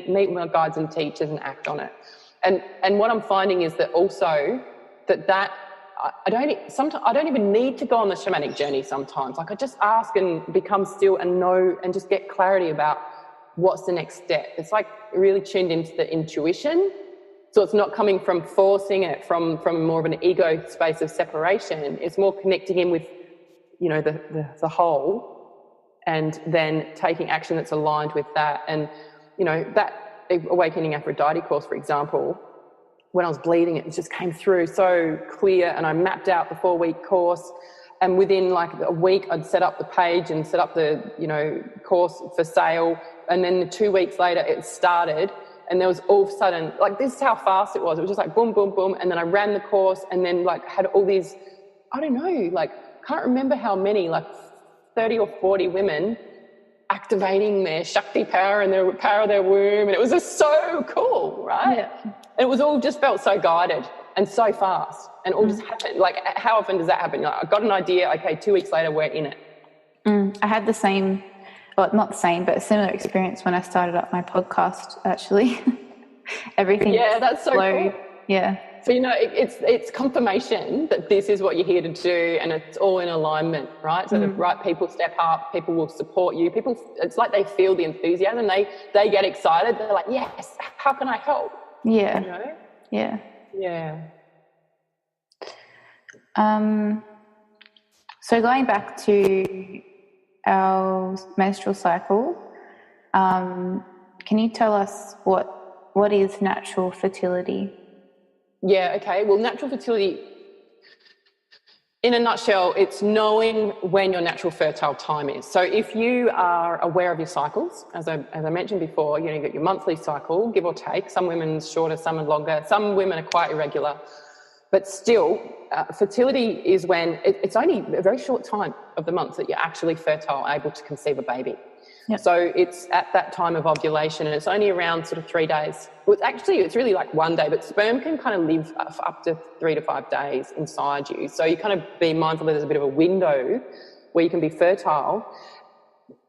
meet with my guides and teachers and act on it. And what I'm finding is that also that I don't even need to go on the shamanic journey sometimes. Like I just ask and become still and know and just get clarity about what's the next step. It's like really tuned into the intuition. So it's not coming from forcing it from more of an ego space of separation. It's more connecting in with, you know, the whole, and then taking action that's aligned with that. And, you know, that Awakening Aphrodite course, for example, when I was bleeding, it just came through so clear, and I mapped out the 4-week course, and within like a week I'd set up the page and set up the, you know, course for sale, and then 2 weeks later it started, and there was all of a sudden, like, this is how fast it was just like boom, boom, boom, and then I ran the course, and then like had all these, I don't know, like can't remember how many, like 30 or 40 women activating their Shakti power and the power of their womb, and it was just so cool, right? Yeah. And it was all just felt so guided and so fast, and all just happened. Like, how often does that happen? Like, I got an idea, okay, 2 weeks later we're in it. I had the same, well, not the same, but a similar experience when I started up my podcast, actually. Everything. Yeah, that's so cool. Yeah. So, you know, it's confirmation that this is what you're here to do, and it's all in alignment, right? So the right people step up, people will support you. People, it's like they feel the enthusiasm, they get excited. They're like, yes, how can I help? Yeah. You know? Yeah. Yeah. So going back to our menstrual cycle, can you tell us what is natural fertility? Yeah, okay. Well, natural fertility, in a nutshell, it's knowing when your natural fertile time is. So if you are aware of your cycles, as I mentioned before, you know, you get your monthly cycle, give or take. Some women shorter, some are longer. Some women are quite irregular. But still, fertility is when it's only a very short time of the month that you're actually fertile, able to conceive a baby. Yep. So it's at that time of ovulation, and it's only around sort of 3 days. Well, it's really like 1 day, but sperm can kind of live for up to 3 to 5 days inside you. So you kind of be mindful that there's a bit of a window where you can be fertile.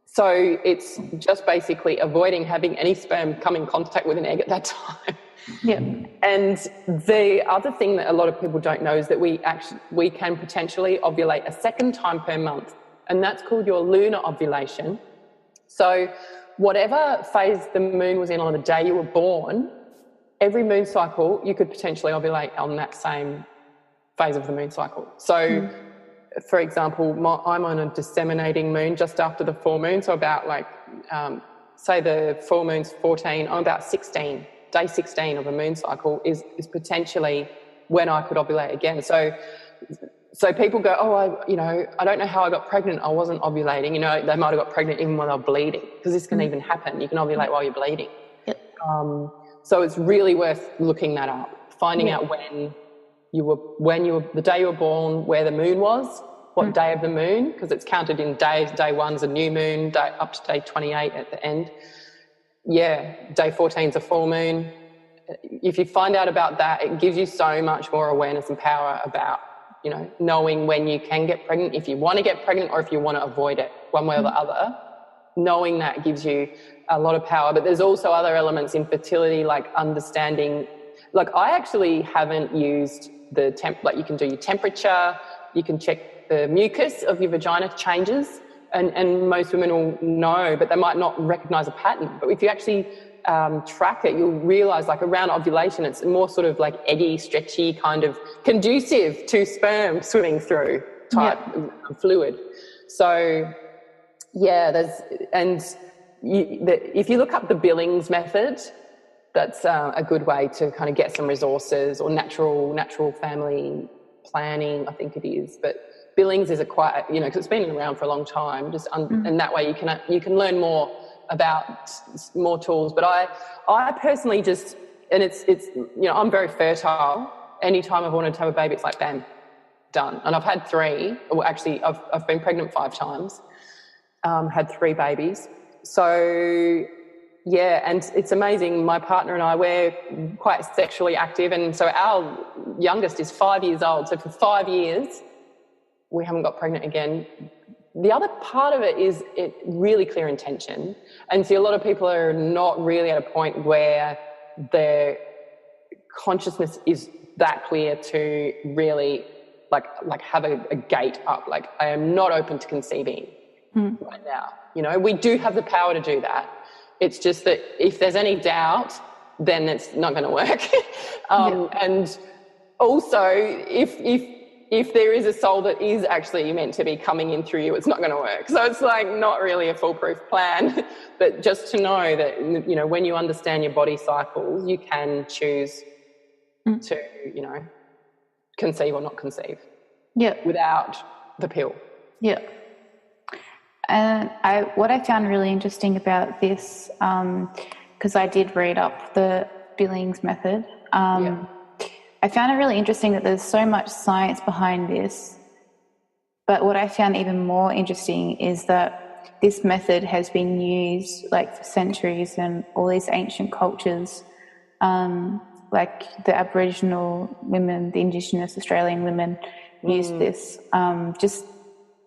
So it's just basically avoiding having any sperm come in contact with an egg at that time. Yeah. And the other thing that a lot of people don't know is that we can potentially ovulate a second time per month, and that's called your lunar ovulation. So whatever phase the moon was in on the day you were born, every moon cycle you could potentially ovulate on that same phase of the moon cycle. So, for example, I'm on a disseminating moon just after the full moon, so about like, say the full moon's 14, I'm about 16. Day 16 of a moon cycle is potentially when I could ovulate again. So people go, I don't know how I got pregnant. I wasn't ovulating. You know, they might have got pregnant even when they were bleeding, because this can even happen. You can ovulate while you're bleeding. Yep. So it's really worth looking that up, finding out when you were the day you were born, where the moon was, what day of the moon, because it's counted in days. Day 1's a new moon, up to day 28 at the end. Yeah, day 14's a full moon. If you find out about that, it gives you so much more awareness and power about, you know, knowing when you can get pregnant, if you want to get pregnant or if you want to avoid it, one way or the other. Knowing that gives you a lot of power. But there's also other elements in fertility, like understanding. Like, I actually haven't used the like you can do your temperature, you can check the mucus of your vagina changes, and most women will know, but they might not recognise a pattern. But if you actually track it, you'll realise, like, around ovulation, it's more sort of like eggy, stretchy, kind of conducive to sperm swimming through type fluid. So, yeah, if you look up the Billings method, that's a good way to kind of get some resources, or natural family planning, I think it is. But Billings is because it's been around for a long time, and that way you can learn more about more tools. But I personally it's I'm very fertile. Anytime I've wanted to have a baby, it's like, bam, done. And I've had 3. Well, actually, I've been pregnant 5 times, had 3 babies. So, yeah, and it's amazing. My partner and I, we're quite sexually active, and so our youngest is 5 years old. So for 5 years, we haven't got pregnant again. the other part of it is it really clear intention. And see, a lot of people are not really at a point where their consciousness is that clear to really like have a gate up. Like, I am not open to conceiving right now. You know, we do have the power to do that. It's just that if there's any doubt, then it's not going to work. And also, if there is a soul that is actually meant to be coming in through you, it's not going to work. So it's like not really a foolproof plan. But just to know that, you know, when you understand your body cycles, you can choose to, you know, conceive or not conceive. Yeah. Without the pill. Yeah. And what I found really interesting about this, because I did read up the Billings method, I found it really interesting that there's so much science behind this. But what I found even more interesting is that this method has been used like for centuries in all these ancient cultures, like the Aboriginal women, the Indigenous Australian women used this. Just,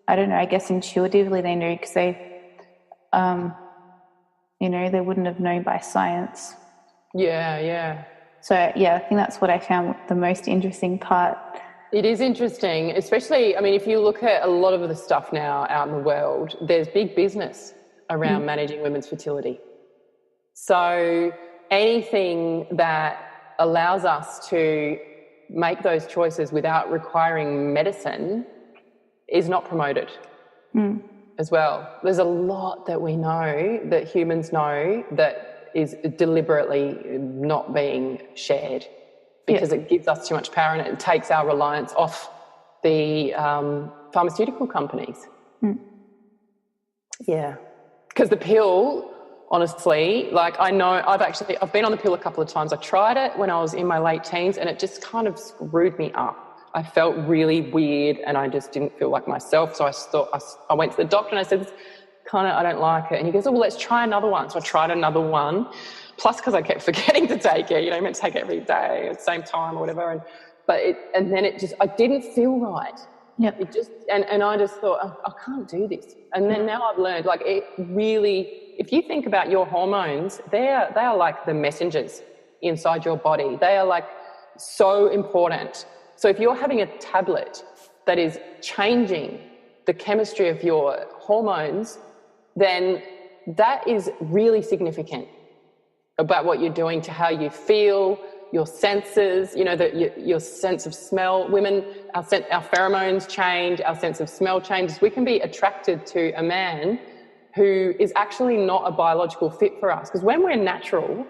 I don't know, I guess intuitively they knew because they, you know, they wouldn't have known by science. Yeah. So, yeah, I think that's what I found the most interesting part. It is interesting, especially, I mean, if you look at a lot of the stuff now out in the world, there's big business around managing women's fertility. So anything that allows us to make those choices without requiring medicine is not promoted as well. There's a lot that we know, that humans know, that is deliberately not being shared because it gives us too much power and it takes our reliance off the pharmaceutical companies. Yeah. Because the pill, honestly, like I know I've been on the pill a couple of times. I tried it when I was in my late teens and it just kind of screwed me up. I felt really weird and I just didn't feel like myself. So I went to the doctor and I said, I don't like it. And he goes, oh, well, let's try another one. So I tried another one. Plus, because I kept forgetting to take it, you know, I meant to take it every day at the same time or whatever. And then I didn't feel right. Yep. It just, and I just thought, I can't do this. And then now I've learned, like, it really, if you think about your hormones, they are like the messengers inside your body. They are like so important. So if you're having a tablet that is changing the chemistry of your hormones, then that is really significant about what you're doing to how you feel, your senses, you know, your sense of smell. Women, our pheromones change, our sense of smell changes. We can be attracted to a man who is actually not a biological fit for us, because when we're natural,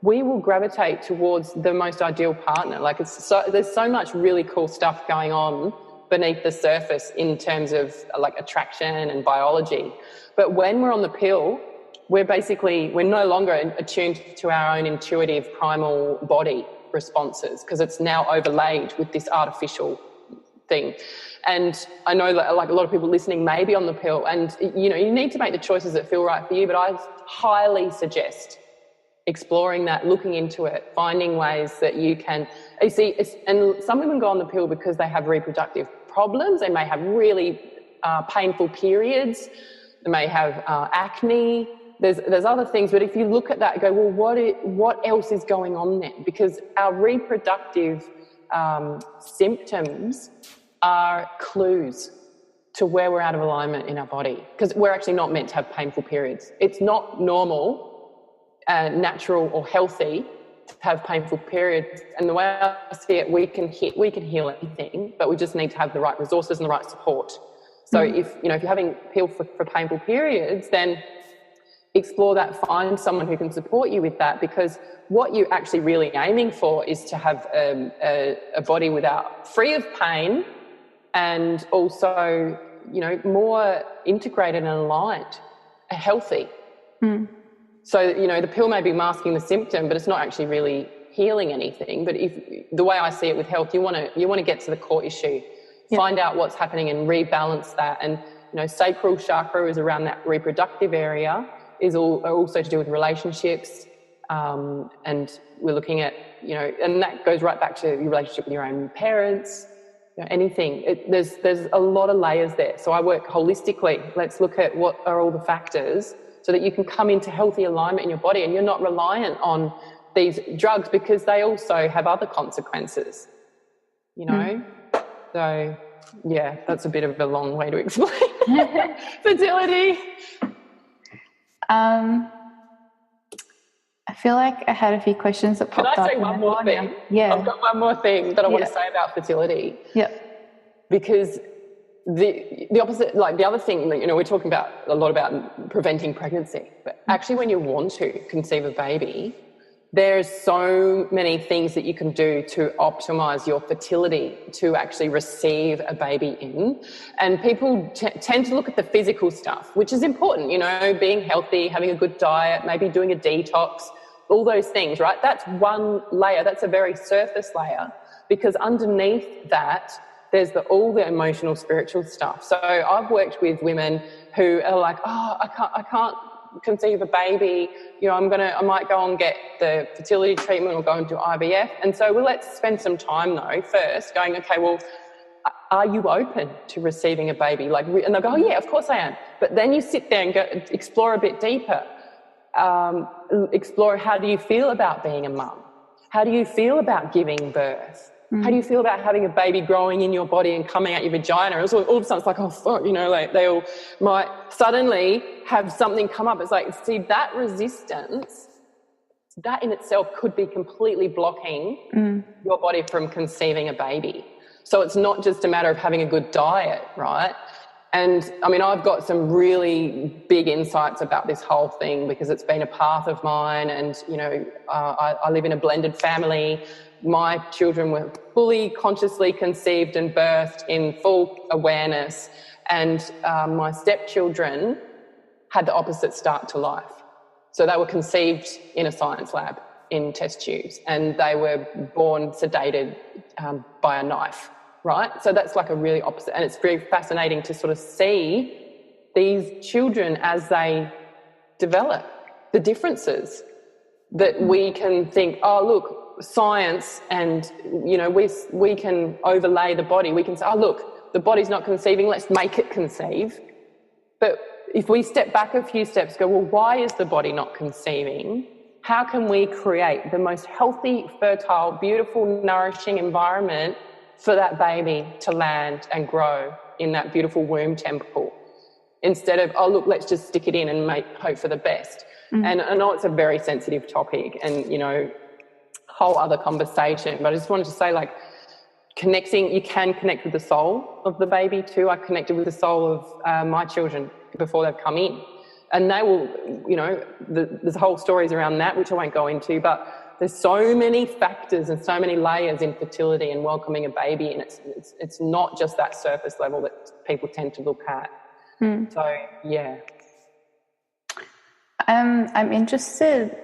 we will gravitate towards the most ideal partner. Like there's so much really cool stuff going on beneath the surface in terms of like attraction and biology. But when we're on the pill, we're no longer attuned to our own intuitive primal body responses because it's now overlaid with this artificial thing. And I know that like a lot of people listening may be on the pill and, you know, you need to make the choices that feel right for you, but I highly suggest exploring that, looking into it, finding ways that you can, you see, and some women go on the pill because they have reproductive problems. They may have really painful periods. They may have acne. There's other things, but if you look at that and go, well, what else is going on then? Because our reproductive symptoms are clues to where we're out of alignment in our body, because we're actually not meant to have painful periods. It's not normal, natural or healthy to have painful periods. And the way I see it, we can heal anything, but we just need to have the right resources and the right support. So if you're having pill for painful periods, then explore that, find someone who can support you with that, because what you're actually really aiming for is to have a body free of pain and also, more integrated and aligned, healthy. So, the pill may be masking the symptom, but it's not actually really healing anything. But the way I see it with health, you want to get to the core issue, find out what's happening and rebalance that. And, sacral chakra is around that reproductive area, is also to do with relationships. And we're looking at, and that goes right back to your relationship with your own parents, anything. There's a lot of layers there. So I work holistically. Let's look at what are all the factors so that you can come into healthy alignment in your body and you're not reliant on these drugs, because they also have other consequences, So, yeah, that's a bit of a long way to explain fertility. I feel like I had a few questions that popped up. Can I say one more thing? Yeah. I've got one more thing that I want to say about fertility. Yeah. Because the opposite, like the other thing, we're talking about a lot about preventing pregnancy, but actually when you want to conceive a baby, there's so many things that you can do to optimize your fertility to actually receive a baby in. And people tend to look at the physical stuff, which is important, being healthy, having a good diet, maybe doing a detox, all those things, right? That's one layer. That's a very surface layer, because underneath that, there's all the emotional, spiritual stuff. So I've worked with women who are like, I can't conceive a baby. I might go and get the fertility treatment or go and do IVF. And so let's spend some time though first going, okay, well, are you open to receiving a baby? And they'll go, oh yeah, of course I am. But then you sit there and go explore a bit deeper. Explore, how do you feel about being a mum? How do you feel about giving birth? How do you feel about having a baby growing in your body and coming out your vagina? All of a sudden it's like, oh, fuck, they all might suddenly have something come up. It's like, see, that resistance, that in itself could be completely blocking your body from conceiving a baby. So it's not just a matter of having a good diet, right? And I mean, I've got some really big insights about this whole thing because it's been a path of mine. And, I live in a blended family. My children were fully consciously conceived and birthed in full awareness. And my stepchildren had the opposite start to life. So they were conceived in a science lab in test tubes, and they were born sedated by a knife, right? So that's like a really opposite. And it's very fascinating to sort of see these children as they develop, the differences that we can think, oh, look, science, and we can overlay the body. We can say, oh look, the body's not conceiving, let's make it conceive. But if we step back a few steps, go, well, why is the body not conceiving? How can we create the most healthy, fertile, beautiful, nourishing environment for that baby to land and grow in that beautiful womb temple, instead of, oh look, let's just stick it in and hope for the best. And I know it's a very sensitive topic and whole other conversation, but I just wanted to say, like, you can connect with the soul of the baby too. I connected with the soul of my children before they've come in, and they will, there's whole stories around that which I won't go into, but there's so many factors and so many layers in fertility and welcoming a baby, and it's not just that surface level that people tend to look at. So yeah. I'm interested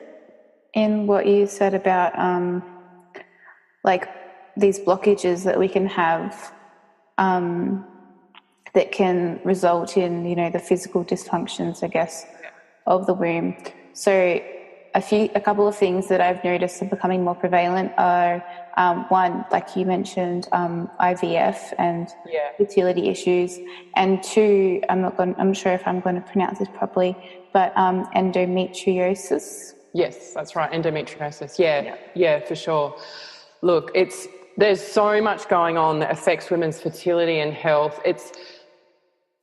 in what you said about like these blockages that we can have that can result in the physical dysfunctions, I guess, of the womb. So a couple of things that I've noticed are becoming more prevalent are one, like you mentioned, IVF and fertility issues, and two, I'm not sure if I'm going to pronounce this properly, but endometriosis. Yes, that's right, endometriosis. Yeah, for sure. Look, there's so much going on that affects women's fertility and health.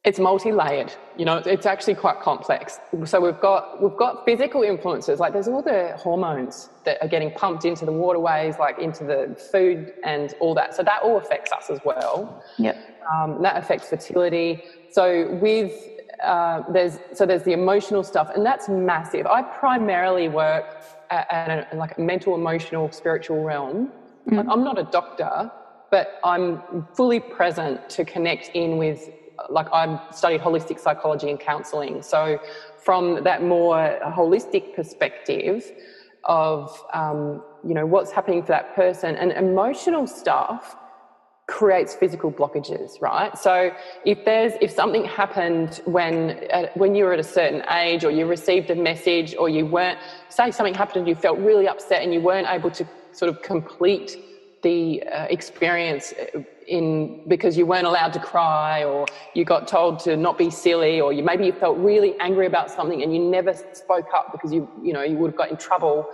It's multi-layered, it's actually quite complex. So we've got physical influences, like there's all the hormones that are getting pumped into the waterways, like into the food and all that. So that all affects us as well. That affects fertility. So there's the emotional stuff, and that's massive. I primarily work at a mental, emotional, spiritual realm. Like, I'm not a doctor, but I'm fully present to connect in with, like, I've studied holistic psychology and counselling. So from that more holistic perspective of, what's happening for that person, and emotional stuff creates physical blockages, right? So if something happened when you were at a certain age, or you received a message, or you weren't, say something happened and you felt really upset and you weren't able to sort of complete experience because you weren't allowed to cry, or you got told to not be silly, or maybe you felt really angry about something and you never spoke up because you would have got in trouble.